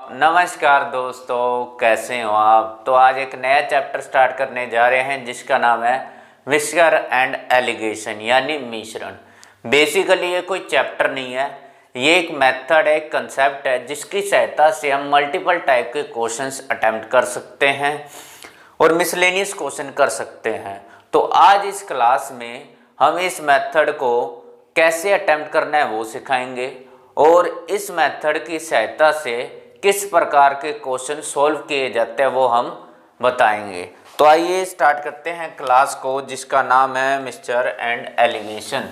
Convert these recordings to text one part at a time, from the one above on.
नमस्कार दोस्तों, कैसे हो आप। तो आज एक नया चैप्टर स्टार्ट करने जा रहे हैं जिसका नाम है मिक्सचर एंड एलिगेशन यानी मिश्रण। बेसिकली ये कोई चैप्टर नहीं है, ये एक मेथड है, एक कंसेप्ट है जिसकी सहायता से हम मल्टीपल टाइप के क्वेश्चंस अटेम्प्ट कर सकते हैं और मिसलेनियस क्वेश्चन कर सकते हैं। तो आज इस क्लास में हम इस मेथड को कैसे अटेम्प्ट करना है वो सिखाएंगे और इस मेथड की सहायता से किस प्रकार के क्वेश्चन सॉल्व किए जाते हैं वो हम बताएंगे। तो आइए स्टार्ट करते हैं क्लास को जिसका नाम है मिक्सचर एंड एलिगेशन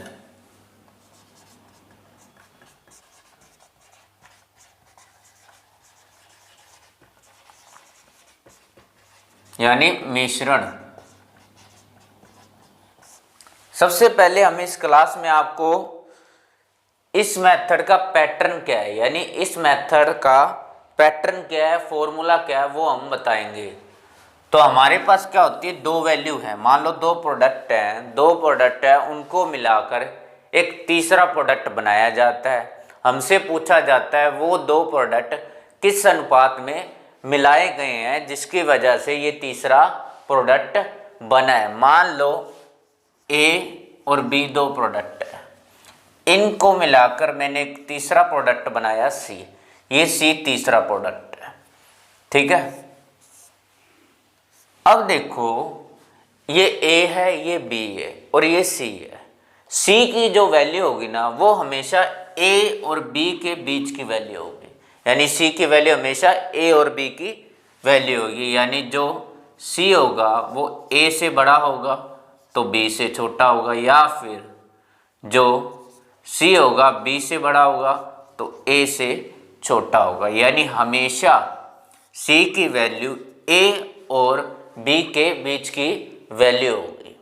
यानी मिश्रण। सबसे पहले हम इस क्लास में आपको इस मेथड का पैटर्न क्या है यानी इस मेथड का पैटर्न क्या है, फॉर्मूला क्या है वो हम बताएंगे। तो हमारे पास क्या होती है, दो वैल्यू है। मान लो दो प्रोडक्ट है, उनको मिलाकर एक तीसरा प्रोडक्ट बनाया जाता है। हमसे पूछा जाता है वो दो प्रोडक्ट किस अनुपात में मिलाए गए हैं जिसकी वजह से ये तीसरा प्रोडक्ट बना है। मान लो ए और बी दो प्रोडक्ट है, इनको मिलाकर मैंने एक तीसरा प्रोडक्ट बनाया सी। ये सी तीसरा प्रोडक्ट है, ठीक है। अब देखो ये ए है, ये बी है और ये सी है। सी की जो वैल्यू होगी ना वो हमेशा ए और बी के बीच की वैल्यू होगी, यानी सी की वैल्यू हमेशा ए और बी की वैल्यू होगी। यानी जो सी होगा वो ए से बड़ा होगा तो बी से छोटा होगा, या फिर जो सी होगा बी से बड़ा होगा तो ए से छोटा होगा। यानी हमेशा सी की वैल्यू ए और बी के बीच की वैल्यू होगी।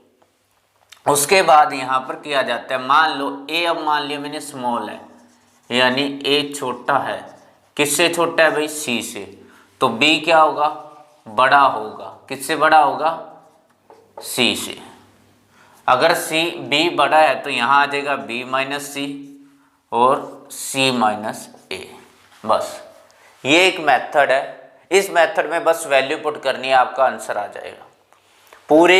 उसके बाद यहाँ पर किया जाता है, मान लो ए, अब मान लिया मैंने स्मॉल है यानी ए छोटा है। किससे छोटा है भाई, सी से। तो बी क्या होगा, बड़ा होगा। किससे बड़ा होगा, सी से। अगर सी बी बड़ा है तो यहाँ आ जाएगा बी माइनस सी और सी माइनस ए। बस ये एक मेथड है, इस मेथड में बस वैल्यू पुट करनी है, आपका आंसर आ जाएगा। पूरे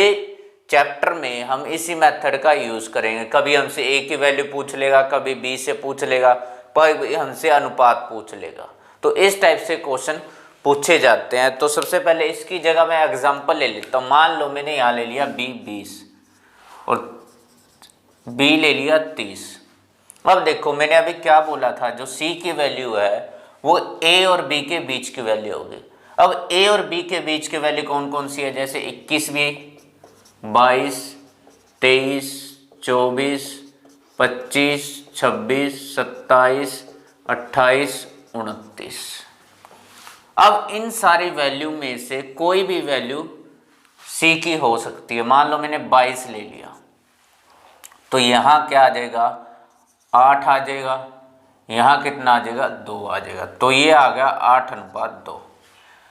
चैप्टर में हम इसी मेथड का यूज़ करेंगे। कभी हमसे ए की वैल्यू पूछ लेगा, कभी बी से पूछ लेगा, कभी हमसे अनुपात पूछ लेगा। तो इस टाइप से क्वेश्चन पूछे जाते हैं। तो सबसे पहले इसकी जगह मैं एग्जाम्पल ले लेता हूँ। मान लो मैंने यहाँ ले लिया बी 20 और बी ले लिया 30। अब देखो मैंने अभी क्या बोला था, जो सी की वैल्यू है वो ए और बी के बीच की वैल्यू होगी। अब ए और बी के बीच की वैल्यू कौन कौन सी है, जैसे 21 भी, 22, 23, 24, 25, 26, 27, 28, 29। अब इन सारी वैल्यू में से कोई भी वैल्यू सी की हो सकती है। मान लो मैंने 22 ले लिया तो यहाँ क्या आ जाएगा, 8 आ जाएगा। यहाँ कितना आ जाएगा, 2 आ जाएगा। तो ये आ गया 8:2।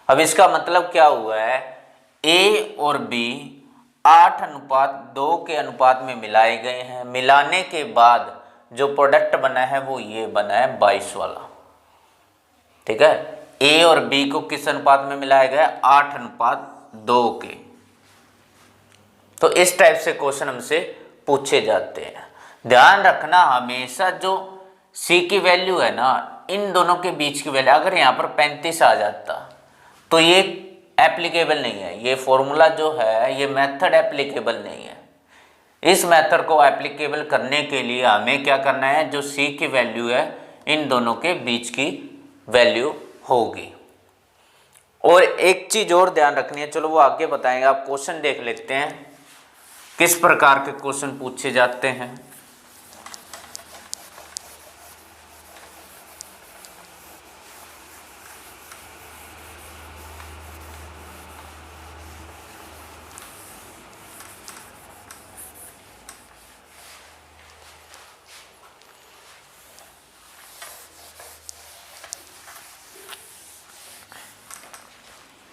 अब इसका मतलब क्या हुआ है, ए और बी 8:2 के अनुपात में मिलाए गए हैं। मिलाने के बाद जो प्रोडक्ट बना है वो ये बना है 22 वाला, ठीक है। ए और बी को किस अनुपात में मिलाया गया, 8:2 के। तो इस टाइप से क्वेश्चन हमसे पूछे जाते हैं। ध्यान रखना हमेशा जो सी की वैल्यू है ना, इन दोनों के बीच की वैल्यू, अगर यहाँ पर 35 आ जाता तो ये एप्लीकेबल नहीं है। ये फॉर्मूला जो है, ये मेथड एप्लीकेबल नहीं है। इस मेथड को एप्लीकेबल करने के लिए हमें क्या करना है, जो सी की वैल्यू है इन दोनों के बीच की वैल्यू होगी। और एक चीज और ध्यान रखनी है, चलो वो आगे बताएंगे। आप क्वेश्चन देख लेते हैं किस प्रकार के क्वेश्चन पूछे जाते हैं।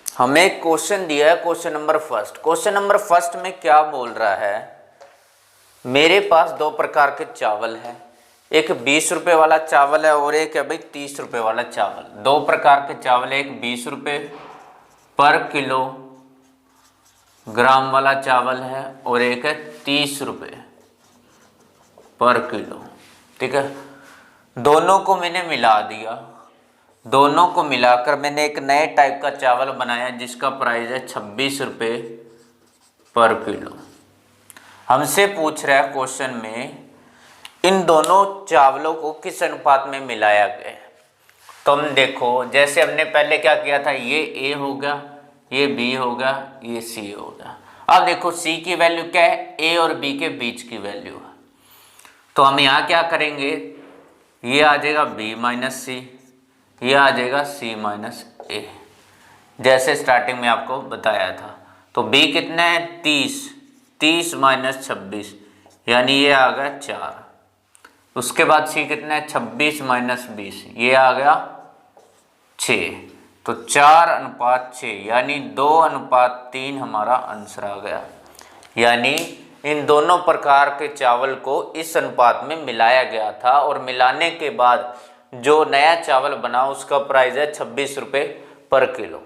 हमें क्वेश्चन दिया है question number first. Question number first में क्या बोल रहा है, मेरे पास दो प्रकार के चावल हैं, एक 20 रुपये वाला चावल है और एक है भाई 30 रुपये वाला चावल। दो प्रकार के चावल है, एक 20 रुपये पर किलो ग्राम वाला चावल है और एक है 30 रुपये पर किलो। ठीक है, दोनों को मैंने मिला दिया, दोनों को मिलाकर मैंने एक नए टाइप का चावल बनाया जिसका प्राइस है 26 रुपये पर किलो। हमसे पूछ रहा है क्वेश्चन में इन दोनों चावलों को किस अनुपात में मिलाया गया। तो हम देखो, जैसे हमने पहले क्या किया था, ये ए हो गया, ये बी हो गया, ये सी हो गया। अब देखो सी की वैल्यू क्या है, ए और बी के बीच की वैल्यू है। तो हम यहाँ क्या करेंगे, ये आ जाएगा बी माइनस सी, ये आ जाएगा सी माइनस ए, जैसे स्टार्टिंग में आपको बताया था। तो बी कितना है 30 माइनस 26, यानी ये आ गया 4। उसके बाद सी कितना है 26 माइनस 20, ये आ गया 6। तो 4:6 यानी 2:3 हमारा आंसर आ गया। यानी इन दोनों प्रकार के चावल को इस अनुपात में मिलाया गया था और मिलाने के बाद जो नया चावल बना उसका प्राइस है 26 रुपये पर किलो।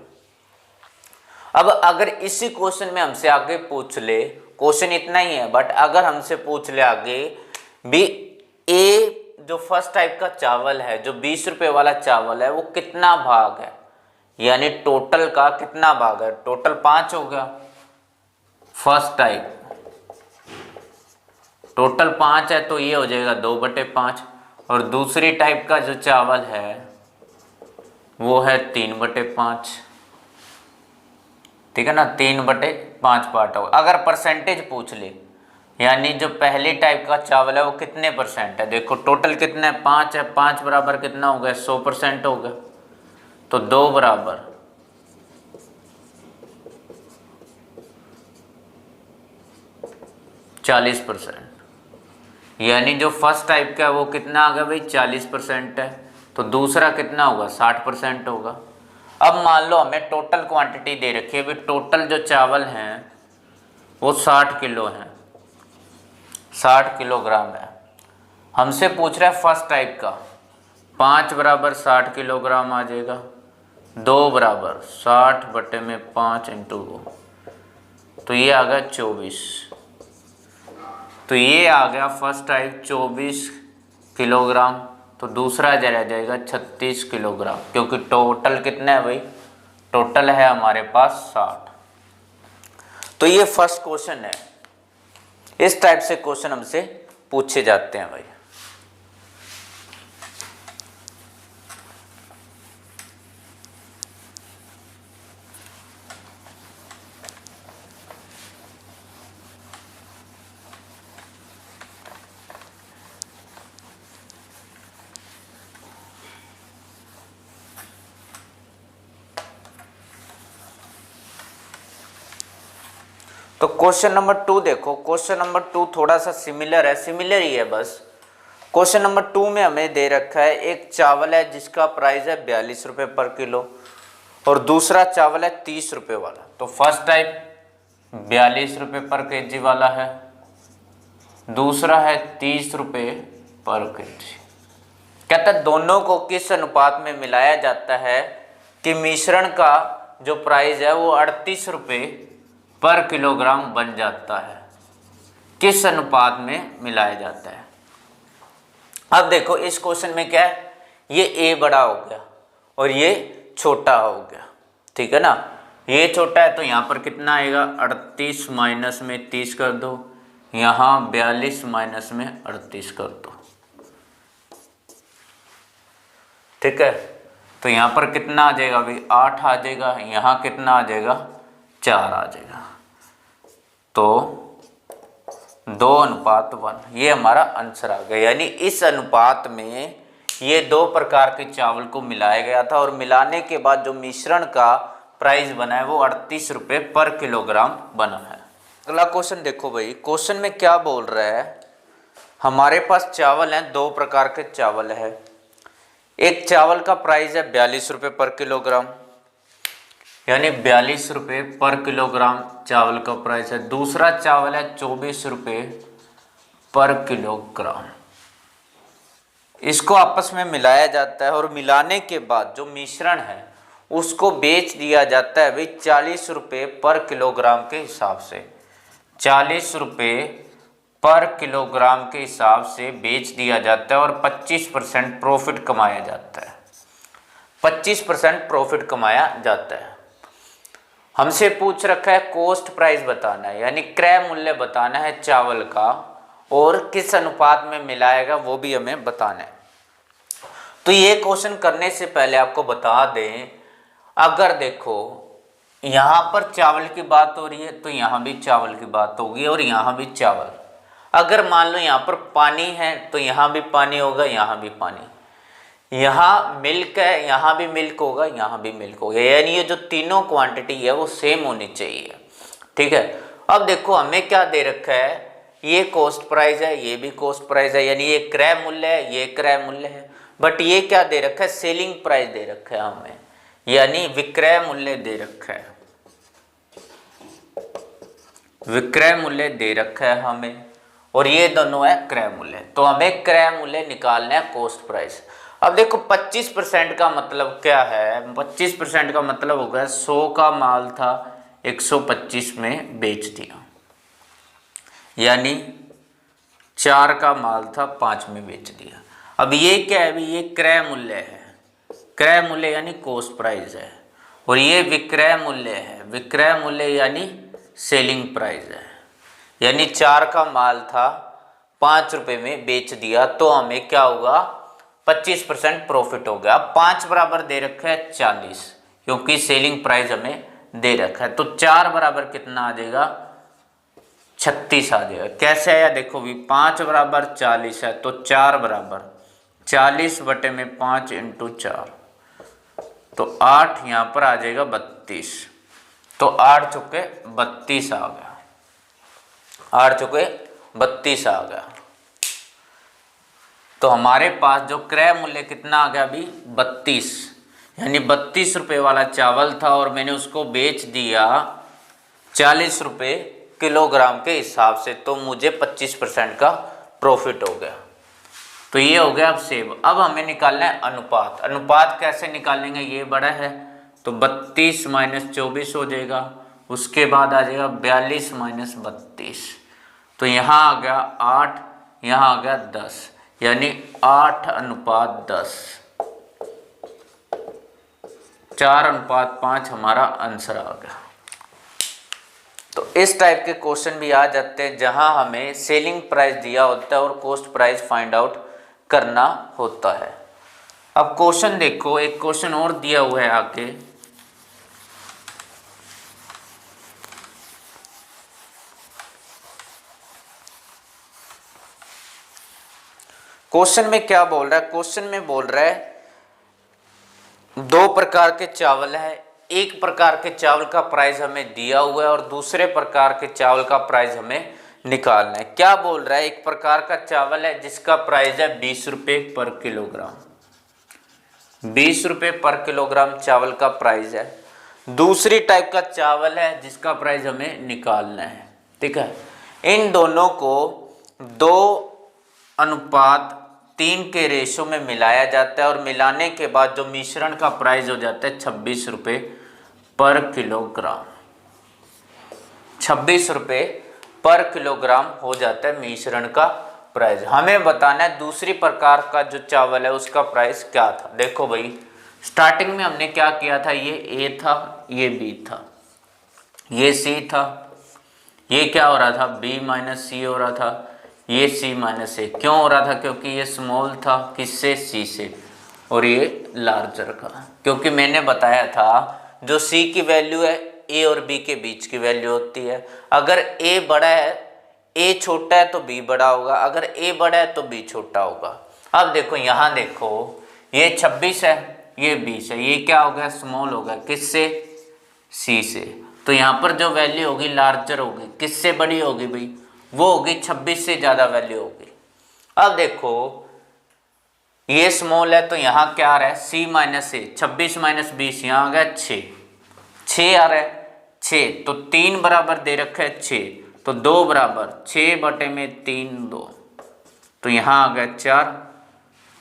अब अगर इसी क्वेश्चन में हमसे आगे पूछ ले, क्वेश्चन इतना ही है बट अगर हमसे पूछ ले आगे भी ए जो फर्स्ट टाइप का चावल है, जो 20 रुपये वाला चावल है, वो कितना भाग है, यानी टोटल का कितना भाग है। टोटल 5 हो गया, फर्स्ट टाइप टोटल 5 है तो ये हो जाएगा 2/5। और दूसरी टाइप का जो चावल है वो है 3/5। ठीक है ना, 3/5 पार्ट होगा। अगर परसेंटेज पूछ ले, यानी जो पहली टाइप का चावल है वो कितने परसेंट है, देखो टोटल कितने 5 है, 5 बराबर कितना हो गया 100% हो गया। तो 2 बराबर 40%, यानी जो फर्स्ट टाइप का है वो कितना आ गया भाई 40% है। तो दूसरा कितना होगा 60% होगा। अब मान लो हमें टोटल क्वांटिटी दे रखी है, भाई टोटल जो चावल हैं वो 60 किलो हैं, 60 किलोग्राम है। हमसे पूछ रहा है फर्स्ट टाइप का, 5 बराबर 60 किलोग्राम आ जाएगा, 2 बराबर 60/5 इंटू 2, तो ये आ गया 24। तो ये आ गया फर्स्ट टाइप 24 किलोग्राम। तो दूसरा रह जाएगा 36 किलोग्राम, क्योंकि टोटल कितना है भाई, टोटल है हमारे पास 60। तो ये फर्स्ट क्वेश्चन है। इस टाइप से क्वेश्चन हमसे पूछे जाते हैं भाई। तो क्वेश्चन नंबर 2 देखो, क्वेश्चन नंबर 2 थोड़ा सा सिमिलर है, सिमिलर ही है बस। क्वेश्चन नंबर 2 में हमें दे रखा है एक चावल है जिसका प्राइस है 42 रुपये पर किलो और दूसरा चावल है 30 रुपये वाला। तो फर्स्ट टाइप 42 रुपये पर केजी वाला है, दूसरा है 30 रुपये पर केजी। कहता है दोनों को किस अनुपात में मिलाया जाता है कि मिश्रण का जो प्राइस है वो 38 रुपये पर किलोग्राम बन जाता है, किस अनुपात में मिलाया जाता है। अब देखो इस क्वेश्चन में क्या है, ये ए बड़ा हो गया और ये छोटा हो गया। ठीक है ना, ये छोटा है तो यहाँ पर कितना आएगा 38 माइनस में 30 कर दो, यहाँ 42 माइनस में 38 कर दो। ठीक है, तो यहाँ पर कितना आ जाएगा भाई 8 आ जाएगा, यहाँ कितना आ जाएगा 4 आ जाएगा। तो 2:1 ये हमारा आंसर आ गया। यानी इस अनुपात में ये दो प्रकार के चावल को मिलाया गया था और मिलाने के बाद जो मिश्रण का प्राइस बना है वो 38 रुपये पर किलोग्राम बना है। अगला क्वेश्चन देखो भाई, क्वेश्चन में क्या बोल रहा है, हमारे पास चावल हैं, दो प्रकार के चावल है। एक चावल का प्राइस है 42 रुपये पर किलोग्राम, यानी 42 रुपये पर किलोग्राम चावल का प्राइस है। दूसरा चावल है 24 रुपये पर किलोग्राम। इसको आपस में मिलाया जाता है और मिलाने के बाद जो मिश्रण है उसको बेच दिया जाता है भाई 40 रुपये पर किलोग्राम के हिसाब से। 40 रुपये पर किलोग्राम के हिसाब से बेच दिया जाता है और 25% प्रॉफिट कमाया जाता है। 25% प्रॉफिट कमाया जाता है। हमसे पूछ रखा है कॉस्ट प्राइस बताना है, यानी क्रय मूल्य बताना है चावल का, और किस अनुपात में मिलाएगा वो भी हमें बताना है। तो ये क्वेश्चन करने से पहले आपको बता दें, अगर देखो यहाँ पर चावल की बात हो रही है तो यहाँ भी चावल की बात होगी और यहाँ भी चावल। अगर मान लो यहाँ पर पानी है तो यहाँ भी पानी होगा, यहाँ भी पानी। यहाँ मिल्क है, यहाँ भी मिल्क होगा, यहाँ भी मिल्क होगा, यानी ये जो तीनों क्वांटिटी है वो सेम होनी चाहिए। ठीक है। अब देखो हमें क्या दे रखा है, ये कॉस्ट प्राइस है, ये भी कॉस्ट प्राइस है, यानी ये क्रय मूल्य है, ये क्रय मूल्य है। बट ये क्या दे रखा है, सेलिंग प्राइस दे रखा है हमें, यानी विक्रय मूल्य दे रखा है, विक्रय मूल्य दे रखा है हमें, और ये दोनों है क्रय मूल्य। तो हमें क्रय मूल्य निकालना है कॉस्ट प्राइस। अब देखो 25% का मतलब क्या है, 25% का मतलब होगा 100 का माल था 125 में बेच दिया, यानी 4 का माल था 5 में बेच दिया। अब ये क्या है, ये क्रय मूल्य है, क्रय मूल्य यानी कॉस्ट प्राइस है, और ये विक्रय मूल्य है, विक्रय मूल्य यानी सेलिंग प्राइस है। यानी 4 का माल था 5 रुपये में बेच दिया तो हमें क्या होगा, 25% प्रॉफिट हो गया। 5 बराबर दे रखा है 40, क्योंकि सेलिंग प्राइस हमें दे रखा है। तो 4 बराबर कितना आ जाएगा, 36 आ जाएगा। कैसे आया देखो भी, 5 बराबर 40 है तो 4 बराबर 40 बटे में 5 इंटू 4, तो 8 यहाँ पर आ जाएगा 32। तो 8 चुके 32 आ गया, 8 चुके 32 आ गया। तो हमारे पास जो क्रय मूल्य कितना आ गया अभी, 32, यानी 32 रुपये वाला चावल था और मैंने उसको बेच दिया 40 रुपये किलोग्राम के हिसाब से, तो मुझे 25% का प्रॉफिट हो गया। तो ये हो गया अब सेव। अब हमें निकालना है अनुपात। अनुपात कैसे निकालेंगे, ये बड़ा है तो 32 माइनस 24 हो जाएगा, उसके बाद आ जाएगा 42 माइनस 32, तो यहाँ आ गया 8, यहाँ आ गया 10, यानी 8:10, 4:5 हमारा आंसर आ गया। तो इस टाइप के क्वेश्चन भी आ जाते हैं जहां हमें सेलिंग प्राइस दिया होता है और कॉस्ट प्राइस फाइंड आउट करना होता है। अब क्वेश्चन देखो, एक क्वेश्चन और दिया हुआ है आगे, क्वेश्चन में क्या बोल रहा है, क्वेश्चन में बोल रहा है 2 प्रकार के चावल है, एक प्रकार के चावल का प्राइस हमें दिया हुआ है और दूसरे प्रकार के चावल का प्राइस हमें निकालना है। क्या बोल रहा है, एक प्रकार का चावल है जिसका प्राइस है 20 रुपये पर किलोग्राम, 20 रुपये पर किलोग्राम चावल का प्राइस है। दूसरी टाइप का चावल है जिसका प्राइस हमें निकालना है। ठीक है। इन दोनों को 2:3 के रेशो में मिलाया जाता है और मिलाने के बाद जो मिश्रण का प्राइस हो जाता है 26 रुपये पर किलोग्राम, 26 रुपये पर किलोग्राम हो जाता है मिश्रण का प्राइस। हमें बताना है दूसरी प्रकार का जो चावल है उसका प्राइस क्या था। देखो भाई, स्टार्टिंग में हमने क्या किया था, ये ए था, ये बी था, ये सी था, ये क्या हो रहा था, बी माइनस सी हो रहा था, ये सी माइनस ए। क्यों हो रहा था, क्योंकि ये स्मॉल था, किससे, सी से, और ये लार्जर का, क्योंकि मैंने बताया था जो सी की वैल्यू है ए और बी के बीच की वैल्यू होती है। अगर ए बड़ा है, ए छोटा है तो बी बड़ा होगा, अगर ए बड़ा है तो बी छोटा होगा। अब देखो यहाँ देखो, ये 26 है, ये 20 है, ये क्या हो गया, स्मॉल हो गया, किससे, सी से। तो यहाँ पर जो वैल्यू होगी लार्जर होगी, किससे बड़ी होगी भाई, वो होगी 26 से ज़्यादा वैल्यू होगी। अब देखो ये स्मॉल है तो यहाँ क्या आ रहा है, सी माइनस ए, 26 माइनस 20, यहाँ आ गया 6, 6 आ रहा है, 6, तो 3 बराबर दे रखा है 6, तो 2 बराबर 6 बटे में 3 2, तो यहाँ आ गया 4,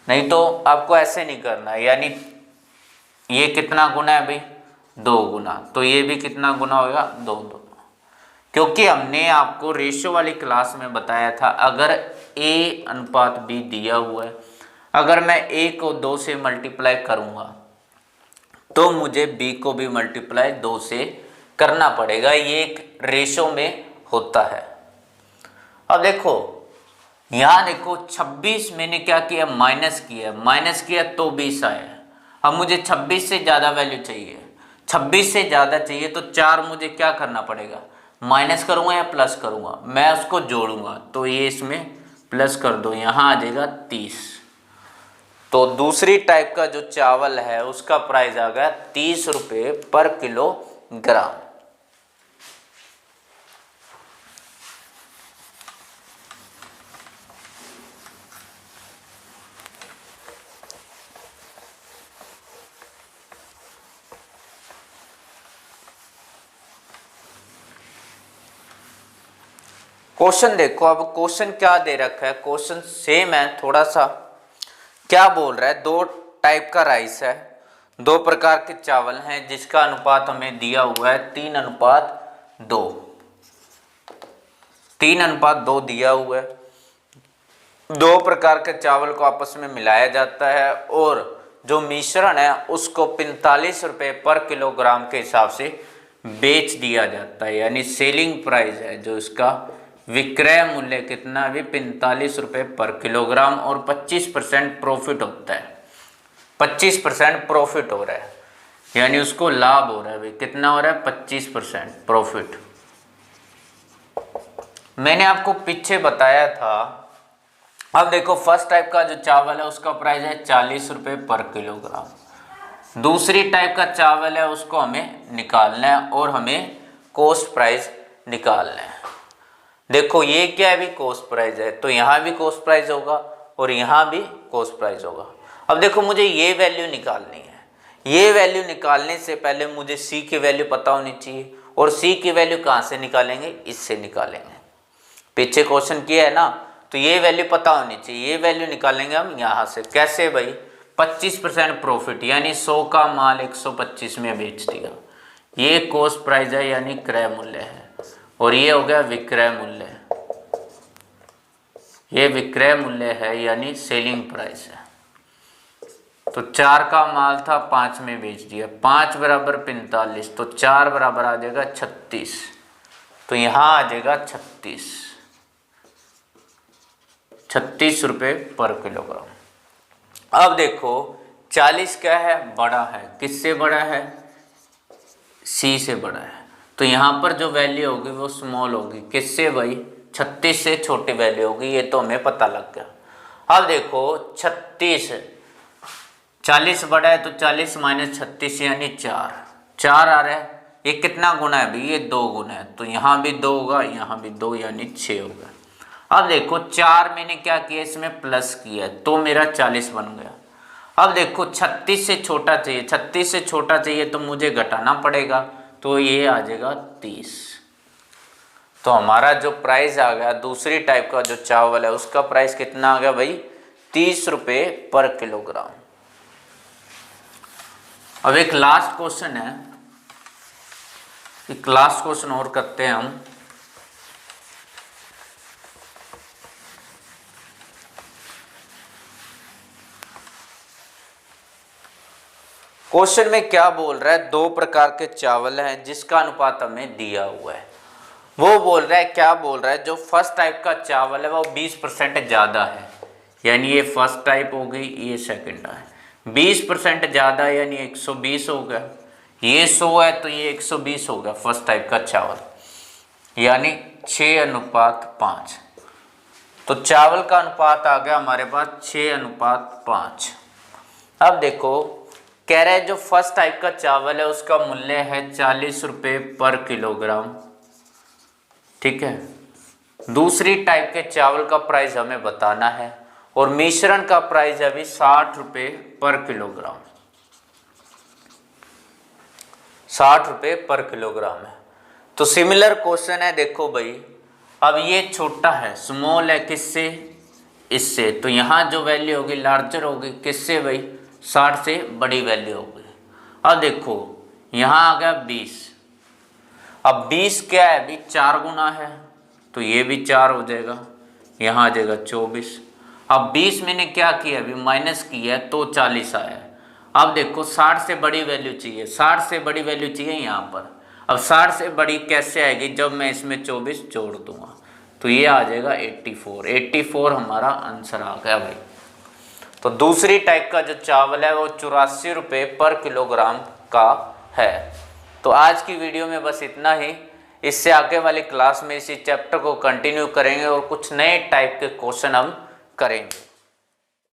नहीं तो आपको ऐसे नहीं करना है, यानी ये कितना गुना है भाई, 2 गुना, तो ये भी कितना गुना होगा, 2 2, क्योंकि हमने आपको रेशियो वाली क्लास में बताया था अगर A अनुपात B दिया हुआ है, अगर मैं A को 2 से मल्टीप्लाई करूंगा तो मुझे B को भी मल्टीप्लाई 2 से करना पड़ेगा, ये एक रेशियो में होता है। अब देखो यहाँ देखो 26 मैंने क्या किया, माइनस किया तो 20 आया। अब मुझे 26 से ज़्यादा वैल्यू चाहिए, 26 से ज़्यादा चाहिए तो 4 मुझे क्या करना पड़ेगा, माइनस करूँगा या प्लस करूँगा, मैं उसको जोड़ूंगा, तो ये इसमें प्लस कर दो, यहाँ आ जाएगा 30। तो दूसरी टाइप का जो चावल है उसका प्राइस आ गया 30 रुपये पर किलोग्राम। क्वेश्चन देखो, अब क्वेश्चन क्या दे रखा है, क्वेश्चन सेम है थोड़ा सा। क्या बोल रहा है, 2 टाइप का राइस है, 2 प्रकार के चावल हैं जिसका अनुपात हमें दिया हुआ है 3:2, 3:2 दिया हुआ है। 2 प्रकार के चावल को आपस में मिलाया जाता है और जो मिश्रण है उसको 45 रुपये पर किलोग्राम के हिसाब से बेच दिया जाता है, यानी सेलिंग प्राइस है जो इसका विक्रय मूल्य कितना भी 45 रुपये पर किलोग्राम, और 25% प्रॉफिट होता है, 25% प्रॉफिट हो रहा है, यानी उसको लाभ हो रहा है भाई, कितना हो रहा है 25% प्रॉफिट। मैंने आपको पीछे बताया था। अब देखो फर्स्ट टाइप का जो चावल है उसका प्राइस है 40 रुपये पर किलोग्राम। दूसरी टाइप का चावल है उसको हमें निकालना है और हमें कॉस्ट प्राइस निकालना है। देखो ये क्या है भी, कॉस्ट प्राइस है, तो यहाँ भी कॉस्ट प्राइस होगा और यहाँ भी कॉस्ट प्राइस होगा। अब देखो मुझे ये वैल्यू निकालनी है, ये वैल्यू निकालने से पहले मुझे C की वैल्यू पता होनी चाहिए, और C की वैल्यू कहाँ से निकालेंगे, इससे निकालेंगे। पीछे क्वेश्चन किया है ना, तो ये वैल्यू पता होनी चाहिए, ये वैल्यू निकालेंगे हम यहाँ से। कैसे भाई, 25% प्रॉफिट, यानी 100 का माल 125 में बेच दिया, ये कॉस्ट प्राइस है यानी क्रय मूल्य है, और ये हो गया विक्रय मूल्य, ये विक्रय मूल्य है यानी सेलिंग प्राइस है। तो 4 का माल था 5 में बेच दिया, 5 बराबर 45, तो 4 बराबर आ जाएगा 36, तो यहाँ आ जाएगा 36 रुपये पर किलोग्राम। अब देखो 40 क्या है, बड़ा है, किससे बड़ा है, C से बड़ा है, तो यहाँ पर जो वैल्यू होगी वो स्मॉल होगी, किससे भाई, 36 से छोटी वैल्यू होगी, ये तो हमें पता लग गया। अब देखो 36, 40 बड़ा है तो 40 माइनस 36 यानी 4 आ रहा है, ये कितना गुना है भाई, ये 2 गुना है, तो यहाँ भी 2 होगा, यहाँ भी 2 यानी 6 होगा। अब देखो 4 मैंने क्या किया, इसमें प्लस किया तो मेरा 40 बन गया। अब देखो 36 से छोटा चाहिए, 36 से छोटा चाहिए तो मुझे घटाना पड़ेगा, तो ये आ जाएगा 30। तो हमारा जो प्राइस आ गया दूसरी टाइप का जो चावल है उसका प्राइस कितना आ गया भाई, 30 रुपये पर किलोग्राम। अब एक लास्ट क्वेश्चन है, एक लास्ट क्वेश्चन और करते हैं हम। क्वेश्चन में क्या बोल रहा है, 2 प्रकार के चावल हैं जिसका अनुपात हमें दिया हुआ है। वो बोल रहा है, क्या बोल रहा है, जो फर्स्ट टाइप का चावल है वो 20% ज़्यादा है, यानी ये फर्स्ट टाइप हो गई, ये सेकंड है, 20% ज़्यादा यानी 120 हो गया, ये 100 है तो ये 120 हो गया फर्स्ट टाइप का चावल, यानी 6:5। तो चावल का अनुपात आ गया हमारे पास 6:5। अब देखो कह रहे हैं जो फर्स्ट टाइप का चावल है उसका मूल्य है 40 रुपये पर किलोग्राम, ठीक है। दूसरी टाइप के चावल का प्राइस हमें बताना है और मिश्रण का प्राइस है अभी 60 रुपये पर किलोग्राम, 60 रुपये पर किलोग्राम है। तो सिमिलर क्वेश्चन है, देखो भाई अब ये छोटा है, स्मॉल है, किससे, इससे, तो यहाँ जो वैल्यू होगी लार्जर होगी, किससे भाई, 60 से बड़ी वैल्यू होगी। अब देखो यहाँ आ गया 20, अब 20 क्या है अभी 4 गुना है, तो ये भी 4 हो जाएगा, यहाँ आ जाएगा 24। अब 20 मैंने क्या किया अभी माइनस किया है तो 40 आया है। अब देखो 60 से बड़ी वैल्यू चाहिए, 60 से बड़ी वैल्यू चाहिए यहाँ पर। अब 60 से बड़ी कैसे आएगी, जब मैं इसमें 24 जोड़ दूंगा, तो ये आ जाएगा 84। 84 हमारा आंसर आ गया भाई। तो दूसरी टाइप का जो चावल है वो 84 रुपये पर किलोग्राम का है। तो आज की वीडियो में बस इतना ही। इससे आगे वाली क्लास में इसी चैप्टर को कंटिन्यू करेंगे और कुछ नए टाइप के क्वेश्चन हम करेंगे।